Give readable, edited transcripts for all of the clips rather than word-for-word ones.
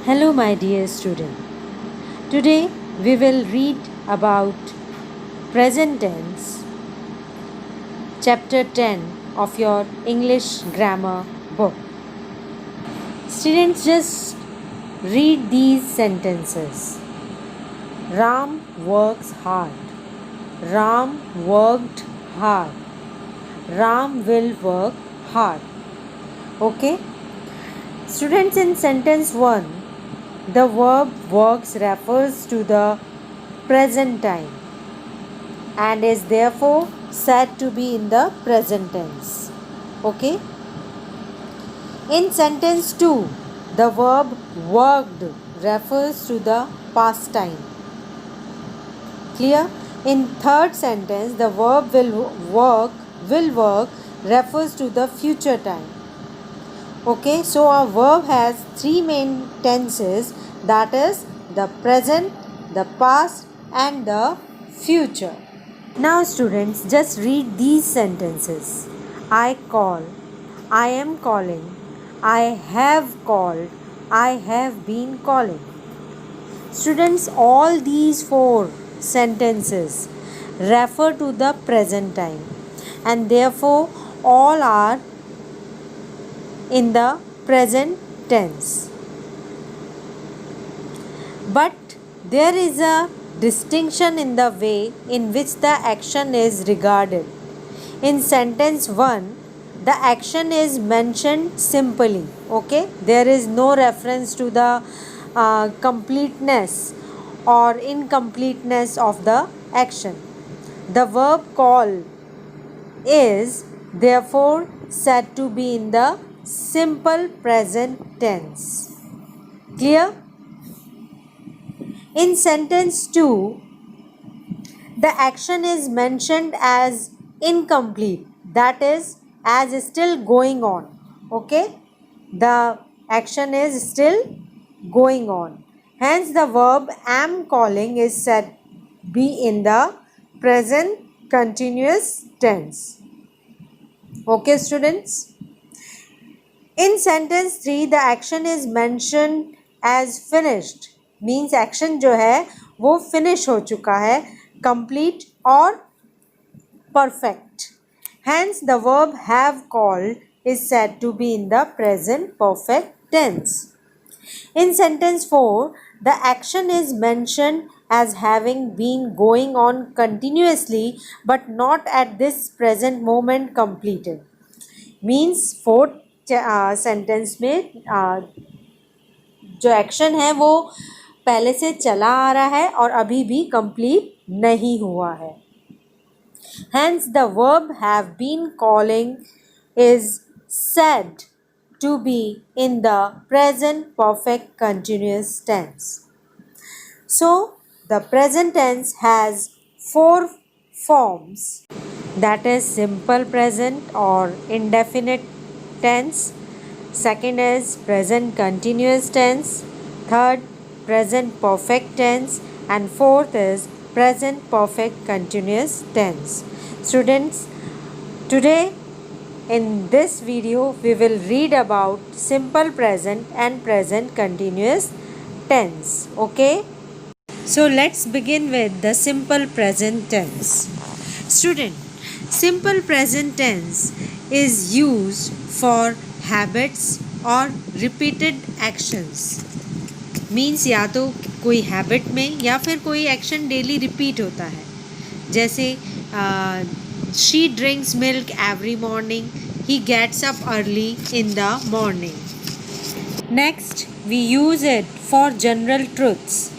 Hello, my dear student. Today we will read about present tense, chapter 10 of your English grammar book. Students, just read these sentences. Ram works hard. Ram worked hard. Ram will work hard. Okay? Students, in sentence 1, the verb works refers to the present time and is therefore said to be in the present tense. Okay? In sentence 2, the verb worked refers to the past time. Clear? In third sentence, the verb will work refers to the future time. Okay, so our verb has three main tenses, that is the present, the past and the future. Now students, just read these sentences. I call, I am calling, I have called, I have been calling. Students, all these four sentences refer to the present time and therefore all are in the present tense. But there is a distinction in the way in which the action is regarded. In sentence 1, the action is mentioned simply. Okay, there is no reference to the completeness or incompleteness of the action. The verb call is therefore said to be in the simple present tense. Clear? In sentence 2, the action is mentioned as incomplete, that is, as still going on. Okay? The action is still going on. Hence, the verb am calling is said be in the present continuous tense. Okay, students? In sentence 3, the action is mentioned as finished. Means action जो है वो finish हो चुका है, complete और perfect. Hence, the verb have called is said to be in the present perfect tense. In sentence 4, the action is mentioned as having been going on continuously but not at this present moment completed. Means fourth sentence में जो action है वो पहले से चला आ रहा है और अभी भी कंप्लीट नहीं हुआ है. Hence, the verb have been calling is said to be in the present perfect continuous tense. So, the present tense has four forms, that is simple present or indefinite tense. Second is present continuous tense. Third, present perfect tense. And fourth is present perfect continuous tense. Students, today in this video we will read about simple present and present continuous tense. Okay? So let's begin with the simple present tense. Student, simple present tense is used for habits or repeated actions. Means या तो कोई habit में या फिर कोई action daily repeat होता है. जैसे she drinks milk every morning, he gets up early in the morning. Next, we use it for general truths.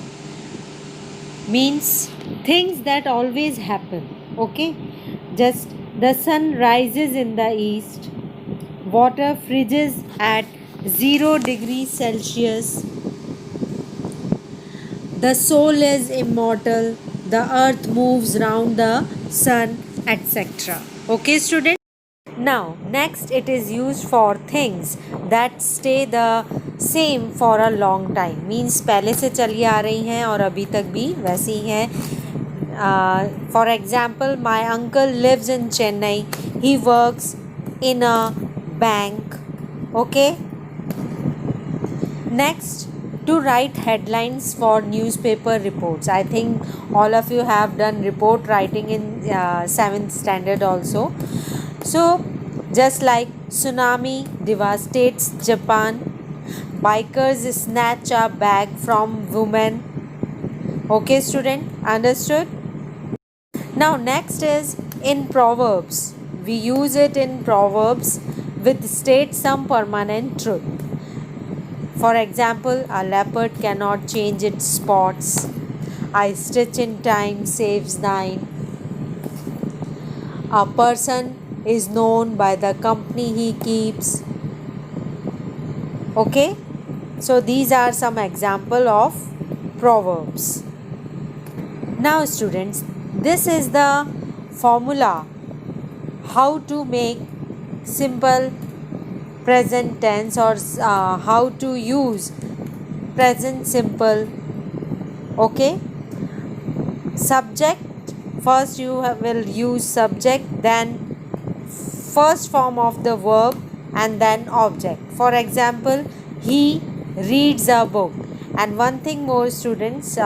Means things that always happen. Okay, just the sun rises in the east, water freezes at 0 degrees Celsius, the soul is immortal, the earth moves round the sun, etc. Okay, student? Now, next it is used for things that stay the same for a long time. Means पहले से चली आ रही हैं और अभी तक भी वैसी हैं. For example, my uncle lives in Chennai. He works in a bank. Okay. Next, To write headlines for newspaper reports. I think all of you have done report writing in 7th standard also. So, just like tsunami devastates Japan, bikers snatch a bag from woman. Okay, student, understood? Now, next is in Proverbs. We use it in Proverbs with state some permanent truth. For example, a leopard cannot change its spots. A stitch in time saves nine. A person is known by the company he keeps. Okay? So these are some example of proverbs. Now students, this is the formula how to make simple present tense or how to use present simple. Okay? Subject, first you will use subject, then first form of the verb, and then object. For example, he reads a book. And one thing more students,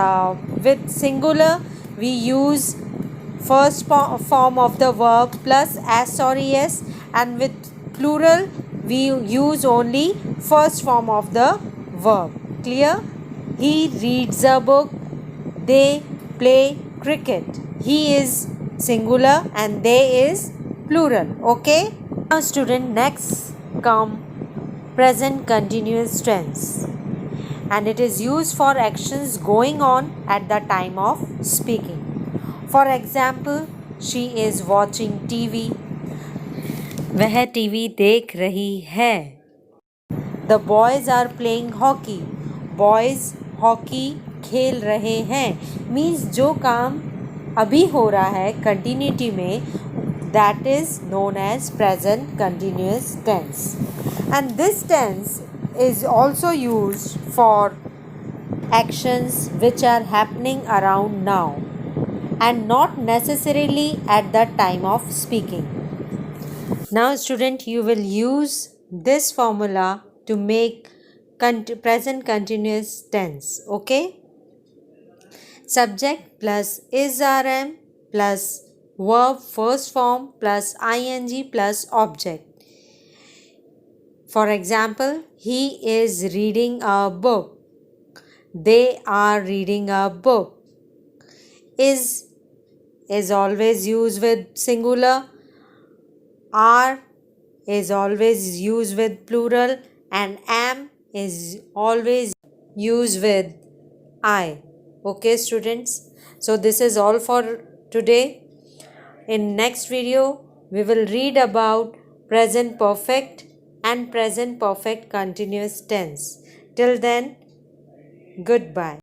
with singular we use first form of the verb plus s or es, and with plural we use only first form of the verb. Clear? He reads a book, they play cricket. He is singular and they is plural. Okay? Now student, next come present continuous tense, and it is used for actions going on at the time of speaking. For example, she is watching TV. वह TV देख रही है. The boys are playing hockey. Boys hockey खेल रहे हैं. Means जो काम अभी हो रहा है कंटिन्यूटी में, that is known as present continuous tense. And this tense is also used for actions which are happening around now and not necessarily at the time of speaking. Now student, you will use this formula to make present continuous tense. Okay? Subject plus is rm plus verb first form plus ing plus object. For example, he is reading a book. They are reading a book. Is always used with singular. Are is always used with plural, and am is always used with I. Okay students, so this is all for today. In next video we will read about present perfect and present perfect continuous tense. Till then, goodbye.